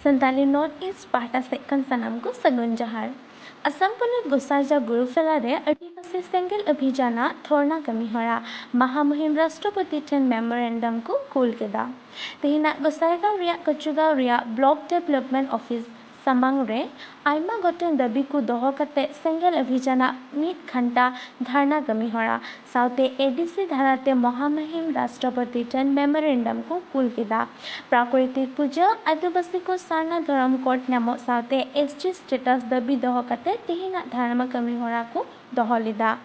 Santali north east पाहटा second सनम को सगुन जहार असम पुलिस गुसाजा गुरुफेलारे आदिवासी सेंगेल अभियाना थोरना कमी हरा महामुहिम राष्ट्रपति ठेन मेमोरेंडम को कूल केदा तेहिना गुसाईगांव रिया कचुगांव रिया ब्लॉक डेवलपमेंट ऑफिस सामांग रे आयमा गोटेन दाबी को दोहो कते सेंगेल अभियाना 1 घंटा धारणा कमी हरा साउते एडीसी धाराते महामुहिम राष्ट्रपति ठेन मेमोरेंडम को कूल केदा प्राकृतिक पूजा आदिवासी को सारना धर्म कोर्ट नामो साउते एसटी स्टेटस दाबी दोहो कते तेहिना धारणा कमी हरा को दोहो लेदा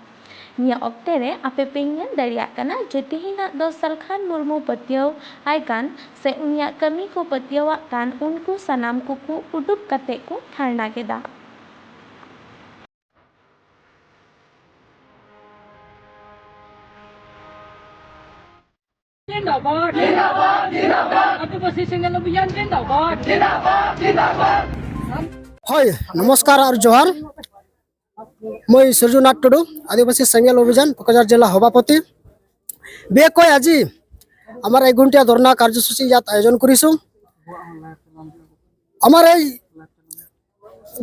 निया ऑक्टे रे आपे पेंगन दरिया कना जे तेहिना दो सलखान मुर्मू पतियाव आइकान से उनिया कमी को पतियावा कान उनको सनाम को उडुप कते को धारणा केदा जिंदाबाद जिंदाबाद जिंदाबाद आदिवासी सेंगेल अभियान जिंदाबाद जिंदाबाद जिंदाबाद হয় নমস্কাৰ আৰু জোহাৰ মই সূৰ্যনাথ টুডু আদিবাসী সেঙ্গেল অভিযান কোকৰাঝাৰ জিলা সভাপতি বেকৈ আজি আমাৰ 1 ঘণ্টা ধৰ্ণা কাৰ্যসূচী ইয়াত আয়োজন কৰিছো আমাৰ এই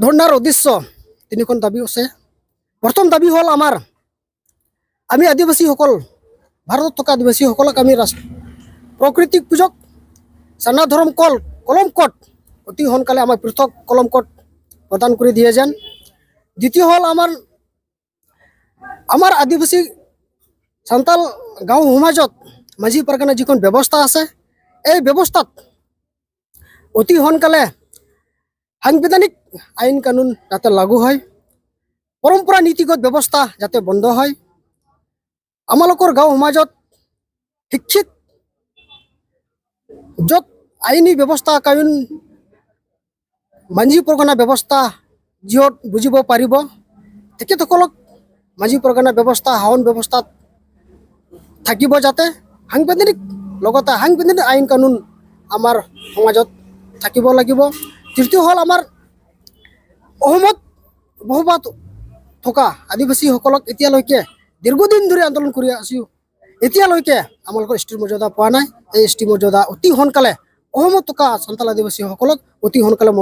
ধৰ্ণাৰ উদ্দেশ্য তিনিখন দাবী আছে প্ৰথম দাবী হ'ল আমি আদিবাসী সকল ভাৰতত থকা আদিবাসী সকলক আমি প্ৰাকৃতিক পূজক সানা ধৰ্ম কলম কোড অতি সোনকালে আমাৰ পৃথক কলম কোড प्रदान कर दिए जान द्वितीय हल आमार आदिवासी सान्ताल गाँव समाजत माझी परगना जिखन व्यवस्था आछे এই व्यवस्थात अति सोनकाले साংবিধাनिक आईन कानून जाते लागू है परम्परा नीतिगत व्यवस्था जाते बंद है आमालोकर गाँव समाजत शिक्षित जत आईनी व्यवस्था कानून माझी परगना व्यवस्था जिहत बुझिब पारिब तेखेतসকলক माझी परगना व्यवस्था हावन व्यवस्था থাকিব जाते সাংবিধানিক লগতে সাংবিধানিক आईन कानून आमार समाजत থাকিব লাগিব तृतीय हल आमार अहमत बहबात থকা आदिवासीসকলক এতিয়ালৈকে দীৰ্ঘদিন ধৰি আন্দোলন কৰি আছো এতিয়ালৈকে আমালোকৰ এছটি মৰ্যাদা পোৱা নাই এই এছটি মৰ্যাদা অতি সোনকালে অহমত থকা সান্তাল আদিবাসীসকলক অতি সোনকালে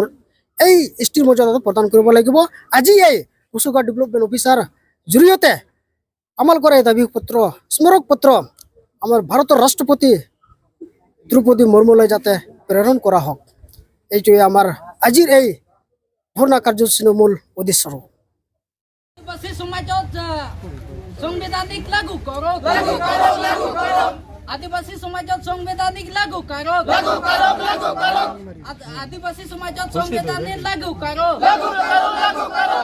এই এছটি মৰ্যাদা প্ৰদান কৰিব লাগিব আজি এই কুচুগা ডেভেলপমেন্ট অফিচাৰ জৰিয়তে আমালোকৰ এই দাবী পত্ৰ স্মাৰক পত্ৰ আমাৰ ভাৰতৰ ৰাষ্ট্ৰপতি দ্ৰৌপদী মুৰ্মুলৈ যাতে প্ৰেৰণ কৰা হওক এইটোৱে আমাৰ আজিৰ এই ধৰ্ণা কাৰ্যসূচীৰ মূল উদ্দেশ্য आदिवासी समाजत संवैधानिक लागू करो आदिवासी समाजत संवैधानिक लागू करो आदिवासी समाजत संवैधानिक लागू करो